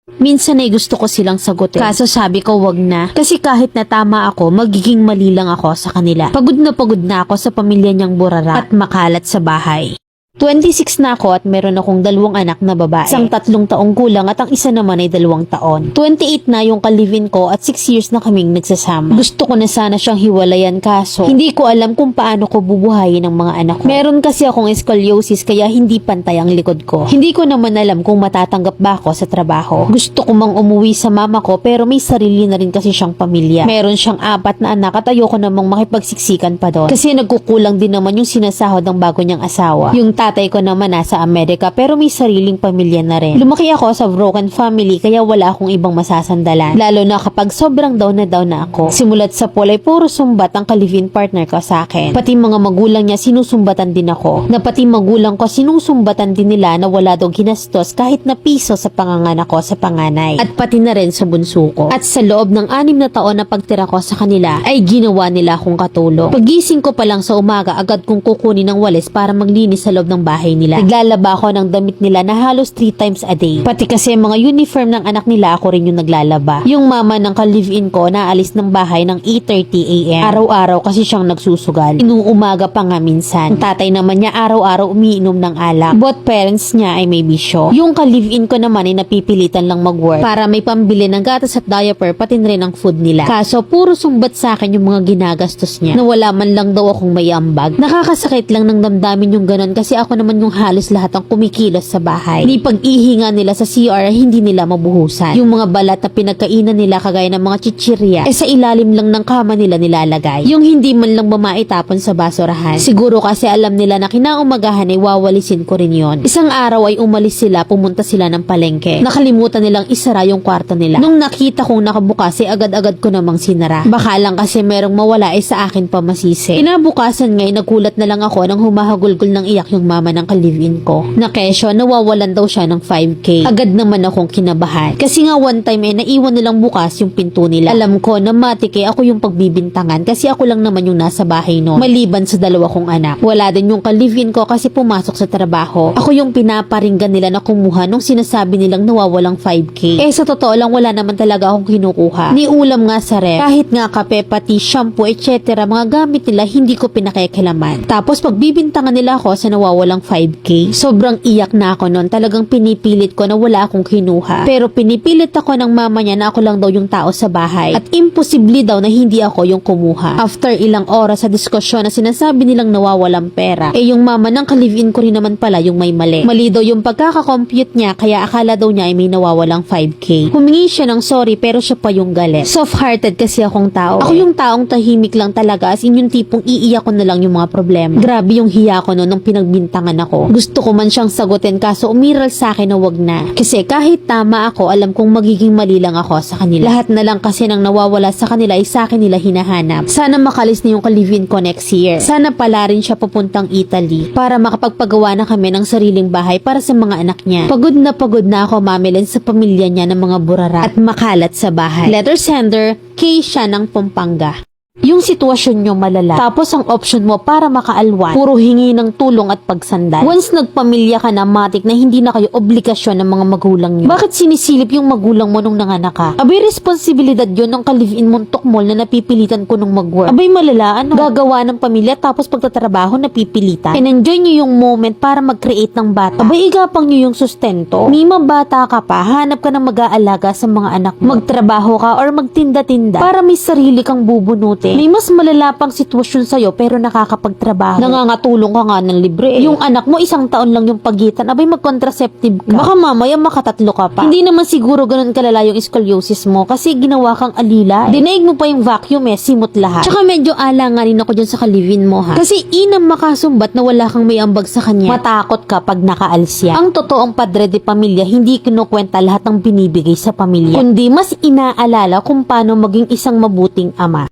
Minsan ay gusto ko silang sagutin. Kaso sabi ko wag na. Kasi kahit na tama ako, magiging mali lang ako sa kanila. Pagod na ako sa pamilya niyang burara at makalat sa bahay. 26 na ako at meron akong 2 anak na babae. Isang 3 taong kulang at ang isa naman ay 2 taon. 28 na yung kalivin ko at 6 years na kaming nagsasama. Gusto ko na sana siyang hiwalayan kaso hindi ko alam kung paano ko bubuhayin ang mga anak ko. Meron kasi akong scoliosis kaya hindi pantay ang likod ko. Hindi ko naman alam kung matatanggap ba ako sa trabaho. Gusto ko mang umuwi sa mama ko pero may sarili na rin kasi siyang pamilya. Meron siyang 4 na anak at ayoko namang makipagsiksikan pa doon. Kasi nagkukulang din naman yung sinasahod ng bago niyang asawa. Yung tatay ko naman nasa Amerika pero may sariling pamilya na rin. Lumaki ako sa broken family kaya wala akong ibang masasandalan. Lalo na kapag sobrang down na ako. Simulat sa pool ay puro sumbat ang ka-live-in partner ko sa akin. Pati mga magulang niya sinusumbatan din ako. Na pati magulang ko sinusumbatan din nila na wala daw ginastos kahit na piso sa panganganak ko sa panganay. At pati na rin sa bunso ko. At sa loob ng 6 na taon na pagtira ko sa kanila ay ginawa nila akong katulong. Pagising ko pa lang sa umaga agad kong kukunin ng walis para maglinis sa loob ng bahay nila. Naglalaba ako ng damit nila na halos 3 times a day. Pati kasi mga uniform ng anak nila ako rin yung naglalaba. Yung mama ng ka-live-in ko naalis ng bahay ng 8:30 AM. Araw-araw kasi siyang nagsusugal. Inuumaga pa nga minsan. Ang tatay naman niya araw-araw umiinom ng alak. Both parents niya ay may bisyo. Yung ka-live-in ko naman ay napipilitan lang mag-work para may pambili ng gatas at diaper pati rin ang food nila. Kaso puro sumbat sa akin yung mga ginagastos niya na wala man lang daw akong may ambag. Nakakasakit lang ng damdamin yung ganun kasi ako naman yung halos lahat ang kumikilos sa bahay. Ni pag-ihinga nila sa CR hindi nila mabuhusan. Yung mga balat na pinagkainan nila kagaya ng mga chichirya sa ilalim lang ng kama nila nilalagay. Yung hindi man lang mamaitapon sa basurahan. Siguro kasi alam nila na kinaumagahan ay wawalisin ko rin yon. Isang araw ay umalis sila, pumunta sila ng palengke. Nakalimutan nilang isara yung kwarto nila. Nung nakita kong nakabukas ay agad-agad ko namang sinara. Baka lang kasi merong mawala sa akin pa masisi. Kinabukasan ngay nagulat na lang ako nang humahagulgol ng iyak yung mama ng ka-live-in ko. Na kesyo, nawawalan daw siya ng 5K. Agad naman akong kinabahan. Kasi nga one time naiwan nilang bukas yung pinto nila. Alam ko na matike ako yung pagbibintangan kasi ako lang naman yung nasa bahay noon. Maliban sa 2 kong anak. Wala din yung ka-live-in ko kasi pumasok sa trabaho. Ako yung pinaparinggan nila na kumuha nung sinasabi nilang nawawalang 5K. Sa totoo lang wala naman talaga akong kinukuha. Ni ulam nga sa ref. Kahit nga kape, pati shampoo, etc. mga gamit nila hindi ko pinakikilaman. Tapos pagbibintangan nila ako sa nawawalang 5K. Sobrang iyak na ako noon. Talagang pinipilit ko na wala akong kinuha. Pero pinipilit ako ng mama niya na ako lang daw yung tao sa bahay. At imposible daw na hindi ako yung kumuha. After ilang oras sa diskusyon na sinasabi nilang nawawalang pera, yung mama ng ka-live-in ko rin naman pala yung may mali. Mali daw yung pagkakakompute niya kaya akala daw niya ay may nawawalang 5K. Humingi siya ng sorry pero siya pa yung galit. Soft-hearted kasi akong tao. Ako yung taong tahimik lang talaga as in yung tipong iiyak ko na lang yung mga problema. Grabe yung hiya ko noon nung pinagbintangan ako. Gusto ko man siyang sagutin kaso umiral sa akin na wag na. Kasi kahit tama ako, alam kong magiging mali lang ako sa kanila. Lahat na lang kasi nang nawawala sa kanila ay sa akin nila hinahanap. Sana makalis na yung ka-live-in ko next year. Sana pala rin siya papuntang Italy para makapagpagawa na kami ng sariling bahay para sa mga anak niya. Pagod na ako mamilin sa pamilya niya ng mga burara at makalat sa bahay. Letter sender, Keisha ng Pampanga. Yung sitwasyon nyo malala, tapos ang option mo para makaalwan, puro hingi ng tulong at pagsandal. Once nagpamilya ka na, matik na hindi na kayo obligasyon ng mga magulang nyo. Bakit sinisilip yung magulang mo nung nanganak ka? Abay, responsibilidad yun ng ka-live-in mong tukmol na napipilitan ko nung mag-work. Abay, malala, ano? Gagawa ng pamilya tapos pagtatrabaho napipilitan. And enjoy nyo yung moment para mag-create ng bata. Abay, igapang nyo yung sustento. Mima, bata ka pa, hanap ka ng mag-aalaga sa mga anak mo. Magtrabaho ka or magtinda-tinda para may sarili kang bubunutin. May mas malala pang sitwasyon sa'yo pero nakakapagtrabaho. Nangangatulong ka nga ng libre. Yung anak mo 1 taon lang yung pagitan. Abay, mag-contraceptive ka. Baka mamaya makatatlo ka pa. Hindi naman siguro ganun kalala yung scoliosis mo kasi ginawa kang alila. Dinaig mo pa yung vacuum simot lahat. Tsaka medyo alanganin ako dyan sa ka-live-in mo ha. Kasi inang makasumbat na wala kang may ambag sa kanya. Matakot ka pag nakaalis yan. Ang totoong padre de pamilya hindi kinukwenta lahat ng binibigay sa pamilya. Kundi mas inaalala kung paano maging isang mabuting ama.